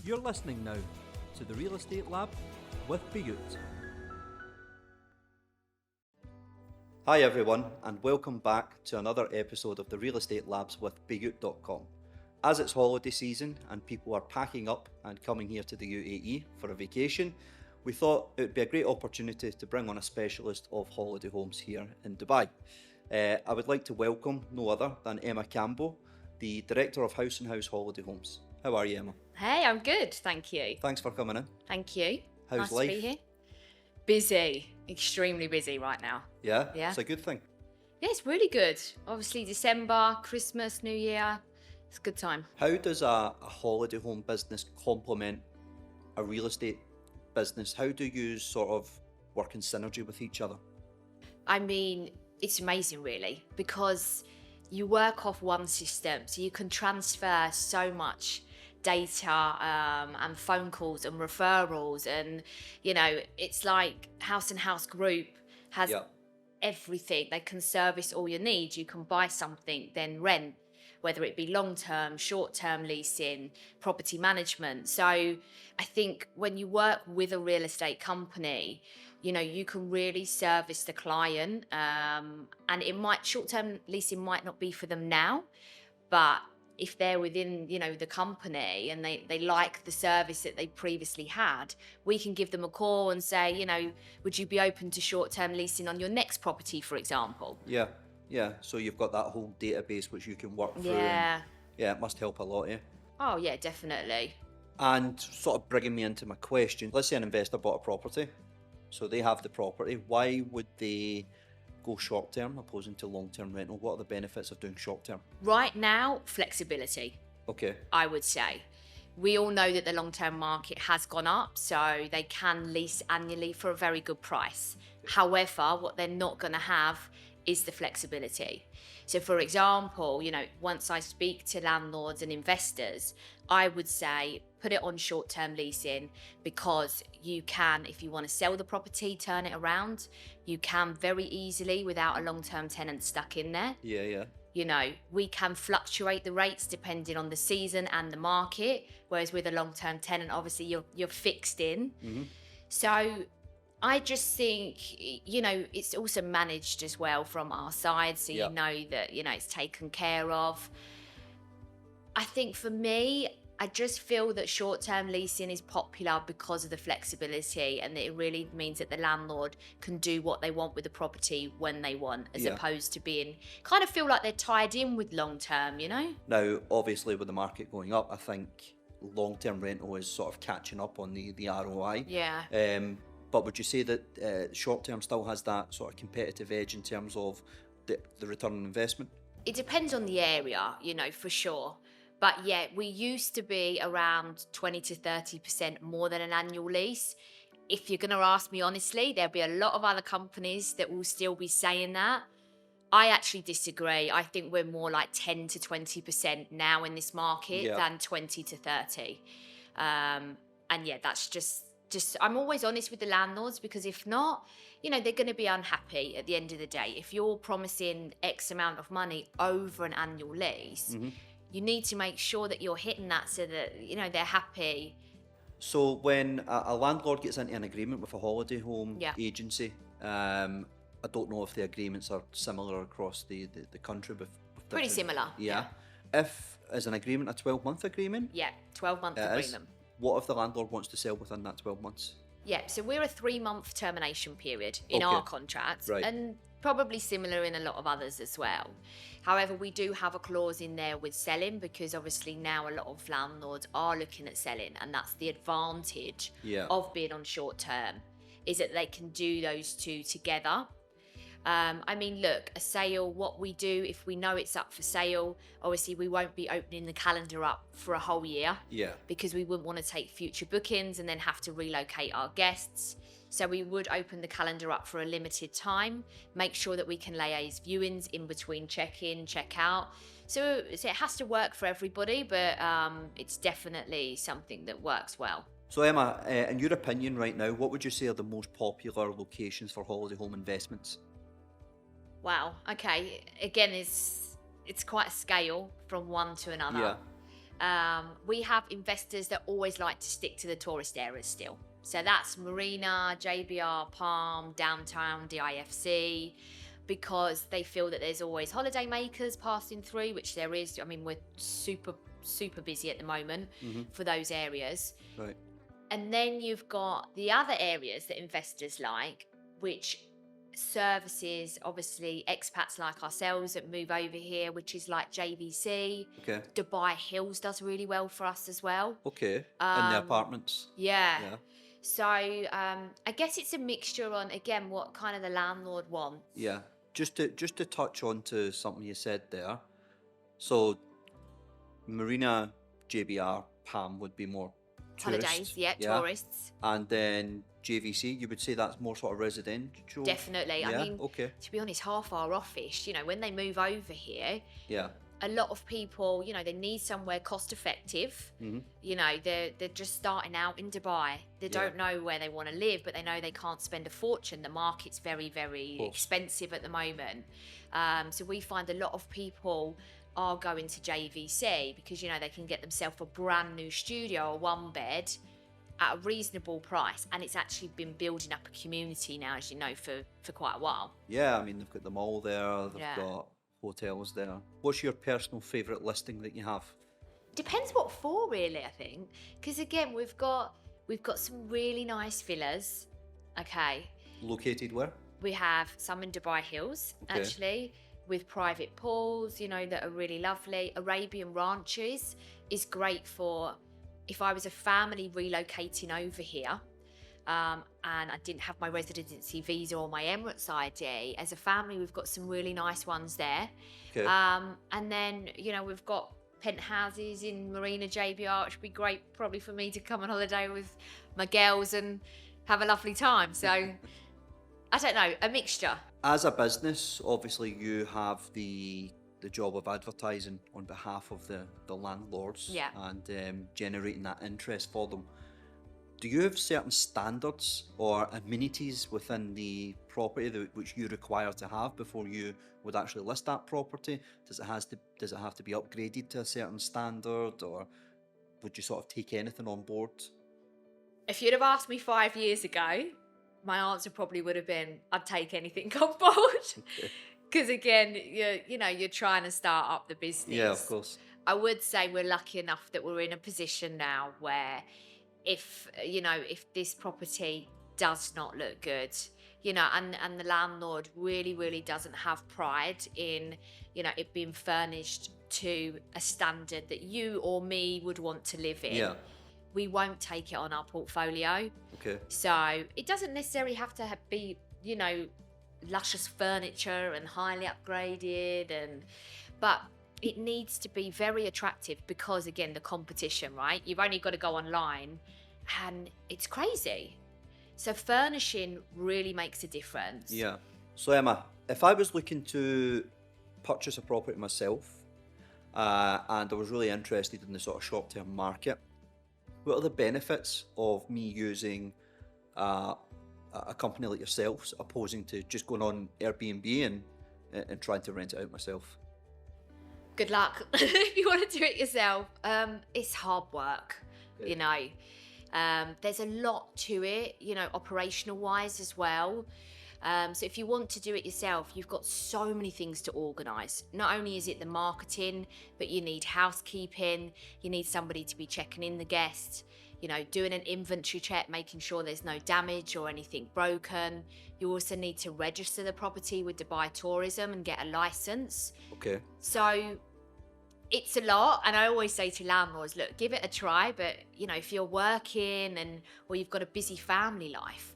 You're listening now to the Real Estate Lab with Bayut. Hi everyone, and welcome back to another episode of the Real Estate Labs with Bayut.com. As it's holiday season and people are packing up and coming here to the UAE for a vacation, we thought it would be a great opportunity to bring on a specialist of holiday homes here in Dubai. I would like to welcome no other than Emma Campbell, the Director of House & House Holiday Homes. How are you, Emma? Hey, I'm good, thank you. Thanks for coming in. Thank you. How's nice life? to be here. Busy, extremely busy right now. Yeah? Yeah. It's a good thing. Yeah, it's really good. Obviously December, Christmas, New Year, it's a good time. How does a holiday home business complement a real estate business? How do you sort of work in synergy with each other? I mean, it's amazing really, because you work off one system, so you can transfer so much data and phone calls and referrals, and you know, it's like House & House Group has everything. They can service all your needs. You can buy something, then rent, whether it be long-term, short-term leasing, property management. So I think when you work with a real estate company, you know, you can really service the client, and it might, short-term leasing might not be for them now, but if they're within, you know, the company and they like the service that they previously had, we can give them a call and say, you know, would you be open to short-term leasing on your next property, for example? Yeah. So you've got that whole database which you can work through. Yeah. Yeah, it must help a lot, yeah. Oh, yeah, definitely. And sort of bringing me into my question, let's say an investor bought a property, so they have the property. Why would they go short term opposing to long term rental? What are the benefits of doing short term? Right now, flexibility. Okay. I would say. We all know that the long-term market has gone up, so they can lease annually for a very good price. However, what they're not going to have is the flexibility. So for example, you know, once I speak to landlords and investors, I would say put it on short-term leasing, because you can, if you want to sell the property, turn it around, you can very easily without a long-term tenant stuck in there. Yeah. You know, we can fluctuate the rates depending on the season and the market, whereas with a long-term tenant, obviously you're fixed in. Mm-hmm. So I just think, you know, it's also managed as well from our side, so you know that, you know, it's taken care of. I think for me, I just feel that short-term leasing is popular because of the flexibility, and it really means that the landlord can do what they want with the property when they want, as opposed to being, kind of feel like they're tied in with long-term, you know? Now, obviously with the market going up, I think long-term rental is sort of catching up on the ROI. Yeah. But would you say that short-term still has that sort of competitive edge in terms of the return on investment? It depends on the area, you know, for sure. But yeah, we used to be around 20 to 30% more than an annual lease. If you're going to ask me honestly, there'll be a lot of other companies that will still be saying that. I actually disagree. I think we're more like 10 to 20% now in this market than 20 to 30. And yeah, that's just I'm always honest with the landlords, because if not, you know, they're going to be unhappy at the end of the day. If you're promising X amount of money over an annual lease, you need to make sure that you're hitting that so that, you know, they're happy. So when a landlord gets into an agreement with a holiday home agency, I don't know if the agreements are similar across the country. Pretty similar. Yeah. If is an agreement a 12-month agreement? Yeah, 12-month agreement. What if the landlord wants to sell within that 12 months? Yeah, so we're a 3-month termination period in our contract, and probably similar in a lot of others as well. However, we do have a clause in there with selling, because obviously now a lot of landlords are looking at selling, and that's the advantage of being on short term, is that they can do those two together. I mean, look, a sale, what we do, if we know it's up for sale, obviously we won't be opening the calendar up for a whole year, because we wouldn't want to take future bookings and then have to relocate our guests. So we would open the calendar up for a limited time, make sure that we can liaise viewings in between check-in, check-out. So it has to work for everybody, but it's definitely something that works well. So Emma, in your opinion right now, what would you say are the most popular locations for holiday home investments? Wow, okay. Again, it's quite a scale from one to another. We have investors that always like to stick to the tourist areas still. So that's Marina, JBR, Palm, Downtown, DIFC, because they feel that there's always holiday makers passing through, which there is. I mean, we're super, super busy at the moment for those areas. Right. And then you've got the other areas that investors like, which services obviously expats like ourselves that move over here, which is like JVC. Okay. Dubai Hills does really well for us as well. Okay. In the apartments. Yeah. Yeah. So I guess it's a mixture on, again, what kind of the landlord wants. Yeah. Just to touch on to something you said there. So Marina, JBR, Palm would be more Holidays, tourist, tourists. And then JVC, you would say that's more sort of residential? Definitely. Yeah? I mean, okay. to be honest, half our office, when they move over here, Yeah. a lot of people, they need somewhere cost effective. They're just starting out in Dubai. They don't know where they want to live, but they know they can't spend a fortune. The market's very, very expensive at the moment. So we find a lot of people are going to JVC because, they can get themselves a brand new studio or one bed at a reasonable price. And it's actually been building up a community now, as you know, for quite a while. Yeah, I mean, they've got the mall there, they've got hotels there. What's your personal favourite listing that you have? Depends what for, really, I think. Because again, we've got some really nice villas. Okay. Located where? We have some in Dubai Hills, actually, with private pools, that are really lovely. Arabian Ranches is great for if I was a family relocating over here. And I didn't have my residency visa or my Emirates ID. As a family, we've got some really nice ones there. Okay. And then, we've got penthouses in Marina, JBR, which would be great probably for me to come on holiday with my girls and have a lovely time. So, I don't know, a mixture. As a business, obviously you have the job of advertising on behalf of the landlords and generating that interest for them. Do you have certain standards or amenities within the property which you require to have before you would actually list that property? Does it have to be upgraded to a certain standard, or would you sort of take anything on board? If you'd have asked me 5 years ago, my answer probably would have been, I'd take anything on board. Because again, you're trying to start up the business. Yeah, of course. I would say we're lucky enough that we're in a position now where if this property does not look good, and the landlord really, really doesn't have pride in, it being furnished to a standard that you or me would want to live in, we won't take it on our portfolio. Okay. So it doesn't necessarily have to be, luscious furniture and highly upgraded, but it needs to be very attractive because, again, the competition, right? You've only got to go online and it's crazy. So furnishing really makes a difference. Yeah. So Emma, if I was looking to purchase a property myself and I was really interested in the sort of short-term market, what are the benefits of me using a company like yourselves opposing to just going on Airbnb and trying to rent it out myself? Good luck. If you want to do it yourself, it's hard work. There's a lot to it, operational wise as well. So if you want to do it yourself, you've got so many things to organise. Not only is it the marketing, but you need housekeeping, you need somebody to be checking in the guests, doing an inventory check, making sure there's no damage or anything broken. You also need to register the property with Dubai Tourism and get a licence. Okay. So it's a lot, and I always say to landlords, look, give it a try, but if you're working or you've got a busy family life,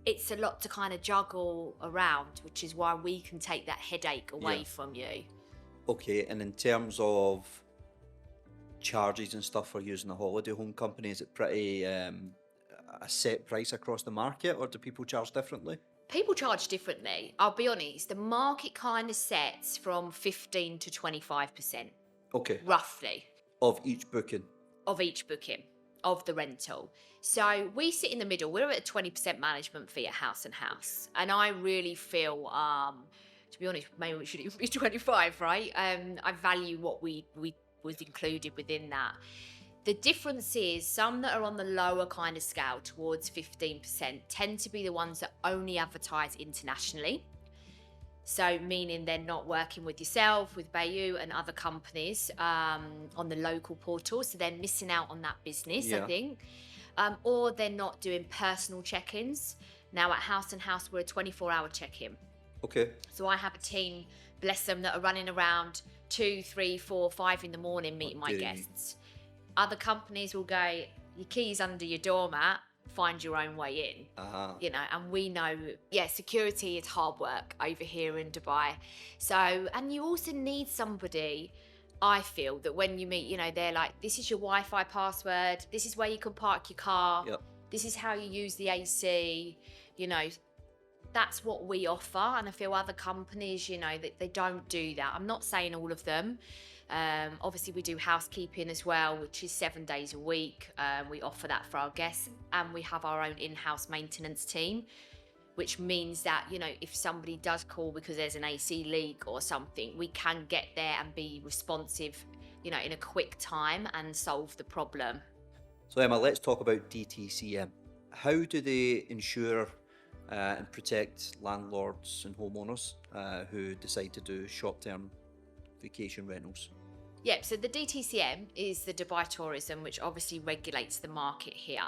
it's a lot to kind of juggle around, which is why we can take that headache away from you. Okay, and in terms of charges and stuff for using a holiday home company, is it pretty a set price across the market, or do people charge differently? People charge differently. I'll be honest, the market kind of sets from 15 to 25%. Okay. Roughly. Of each booking? Of each booking, of the rental. So we sit in the middle. We're at a 20% management fee at House and House. And I really feel, to be honest, maybe we should even be 25, right? I value what we was included within that. The difference is some that are on the lower kind of scale towards 15% tend to be the ones that only advertise internationally. So meaning they're not working with yourself, with Bayut and other companies on the local portal. So they're missing out on that business, I think. Or they're not doing personal check-ins. Now at House & House, we're a 24-hour check-in. Okay. So I have a team, bless them, that are running around 2, 3, 4, 5 in the morning meeting my guests. Other companies will go, your keys under your doormat, find your own way in. You know, and we know, security is hard work over here in Dubai. So, and you also need somebody, I feel, that when you meet, you know, they're like, this is your Wi-Fi password, this is where you can park your car, this is how you use the AC, you know, that's what we offer. And I feel other companies, you know, that they don't do that. I'm not saying all of them. Obviously we do housekeeping as well, which is 7 days a week. We offer that for our guests, and we have our own in-house maintenance team, which means that, you know, if somebody does call because there's an AC leak or something, we can get there and be responsive, you know, in a quick time and solve the problem. So Emma, let's talk about DTCM. How do they ensure and protect landlords and homeowners who decide to do short-term vacation rentals? Yep, so the DTCM is the Dubai Tourism, which obviously regulates the market here.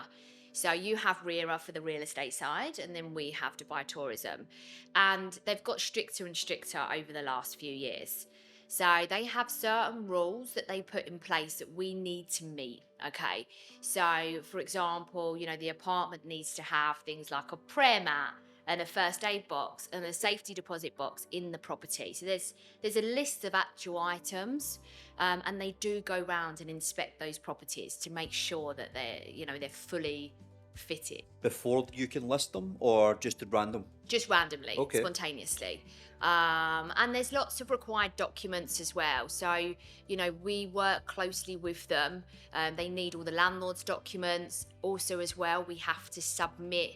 So you have RERA for the real estate side, and then we have Dubai Tourism. And they've got stricter and stricter over the last few years. So they have certain rules that they put in place that we need to meet, okay? So, for example, you know, the apartment needs to have things like a prayer mat and a first aid box and a safety deposit box in the property. So there's a list of actual items, and they do go round and inspect those properties to make sure that they're fully fitted. Before you can list them, or just at random? Just randomly, spontaneously. And there's lots of required documents as well. So, you know, we work closely with them. They need all the landlord's documents. Also as well, we have to submit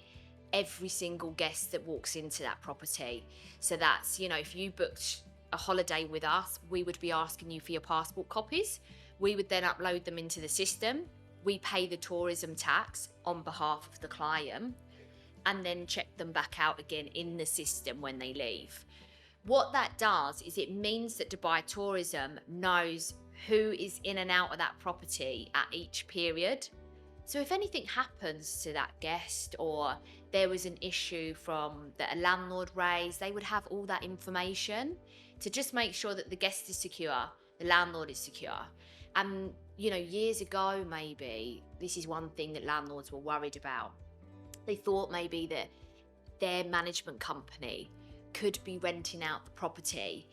every single guest that walks into that property. So that's, you know, if you booked a holiday with us, we would be asking you for your passport copies. We would then upload them into the system. We pay the tourism tax on behalf of the client and then check them back out again in the system when they leave. What that does is it means that Dubai Tourism knows who is in and out of that property at each period. So if anything happens to that guest, or there was an issue that a landlord raised, they would have all that information to just make sure that the guest is secure, the landlord is secure. And, you know, years ago, maybe, this is one thing that landlords were worried about. They thought maybe that their management company could be renting out the property,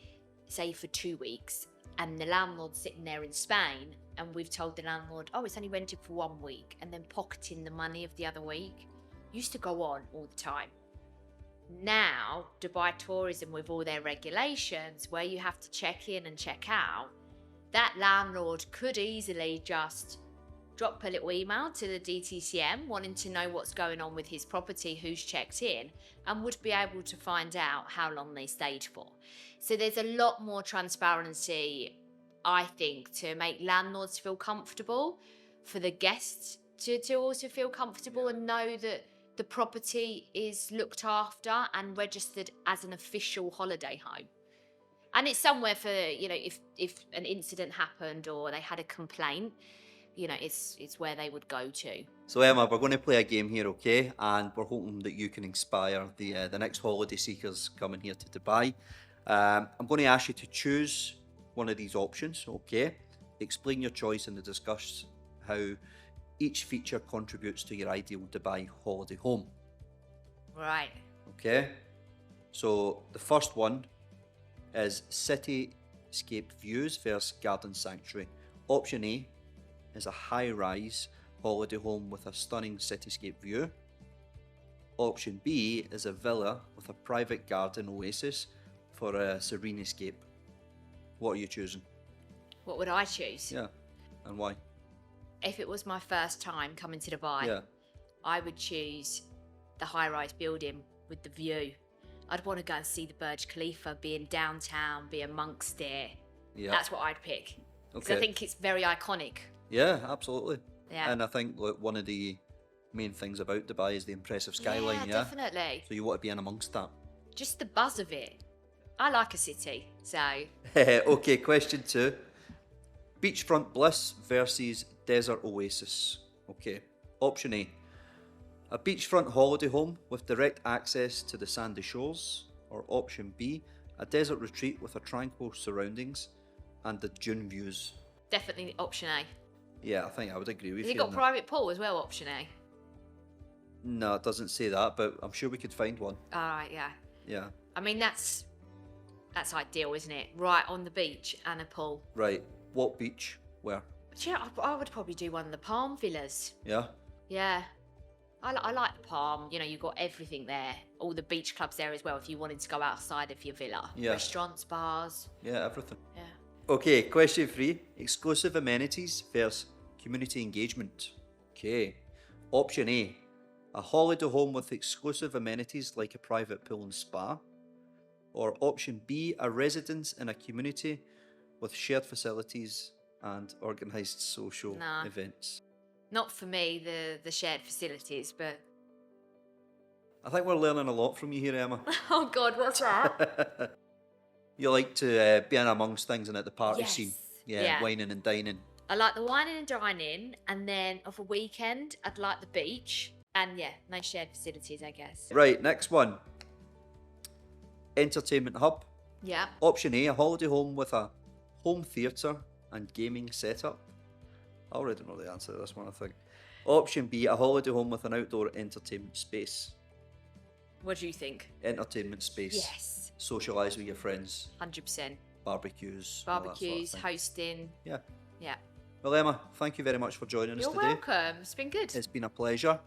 say for 2 weeks, and the landlord's sitting there in Spain, and we've told the landlord, oh, it's only rented for 1 week, and then pocketing the money of the other week. Used to go on all the time. Now, Dubai Tourism, with all their regulations, where you have to check in and check out, that landlord could easily just drop a little email to the DTCM wanting to know what's going on with his property, who's checked in, and would be able to find out how long they stayed for. So there's a lot more transparency, I think, to make landlords feel comfortable, for the guests to also feel comfortable and know that the property is looked after and registered as an official holiday home. And it's somewhere for, you know, if an incident happened or they had a complaint, you know, it's where they would go to. So Emma, we're going to play a game here, okay? And we're hoping that you can inspire the next holiday seekers coming here to Dubai. I'm going to ask you to choose one of these options, okay? Explain your choice and discuss how each feature contributes to your ideal Dubai holiday home. Right. Okay? So the first one is cityscape views versus garden sanctuary. Option A is a high-rise holiday home with a stunning cityscape view. Option B is a villa with a private garden oasis for a serene escape. What are you choosing? What would I choose? Yeah, and why? If it was my first time coming to Dubai, I would choose the high-rise building with the view. I'd want to go and see the Burj Khalifa, be in downtown, be amongst it. Yeah. That's what I'd pick. Because I think it's very iconic. Yeah, absolutely. Yeah. And I think one of the main things about Dubai is the impressive skyline, Yeah, definitely. So you want to be in amongst that. Just the buzz of it. I like a city, so... Okay, question 2. Beachfront bliss versus desert oasis. Okay. Option A. A beachfront holiday home with direct access to the sandy shores. Or option B. A desert retreat with a tranquil surroundings and the dune views. Definitely option A. Yeah, I think I would agree with Has you. it got on that. private pool as well, option A? No, it doesn't say that, but I'm sure we could find one. Alright, yeah. Yeah. I mean, that's ideal, isn't it? Right on the beach and a pool. Right. What beach? Where? But yeah, I would probably do one of the Palm Villas. Yeah. Yeah. I like the Palm. You know, you've got everything there. All the beach clubs there as well if you wanted to go outside of your villa. Yeah. Restaurants, bars. Yeah, everything. Yeah. Okay, question 3. Exclusive amenities versus community engagement. Okay. Option A. A holiday home with exclusive amenities like a private pool and spa. Or option B. A residence in a community with shared facilities and organised social Nah. events. Not for me, the shared facilities, but... I think we're learning a lot from you here, Emma. Oh God, what's that? You like to be in amongst things and at the party Yes. scene. Yeah. Whining and dining. I like the wining and dining, and then of a weekend, I'd like the beach. And yeah, no shared facilities, I guess. Right, next one. Entertainment hub. Yeah. Option A, a holiday home with a home theatre and gaming setup. I already know the answer to this one, I think. Option B, a holiday home with an outdoor entertainment space. What do you think? Entertainment space. Yes. Socialise with your friends. 100%. Barbecues. all that sort of Barbecues, thing. hosting. Yeah. Yeah. Well, Emma, thank you very much for joining us You're today. welcome. It's been good. It's been a pleasure.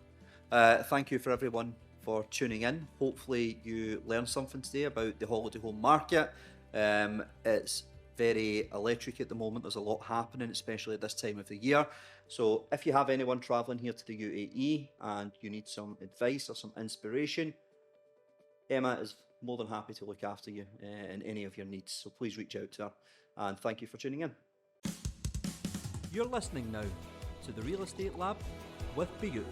Thank you for everyone for tuning in. Hopefully you learned something today about the holiday home market. It's very electric at the moment. There's a lot happening, especially at this time of the year. So if you have anyone traveling here to the UAE and you need some advice or some inspiration, Emma is more than happy to look after you in any of your needs. So please reach out to her. And thank you for tuning in. You're listening now to the Real Estate Lab with Bayut.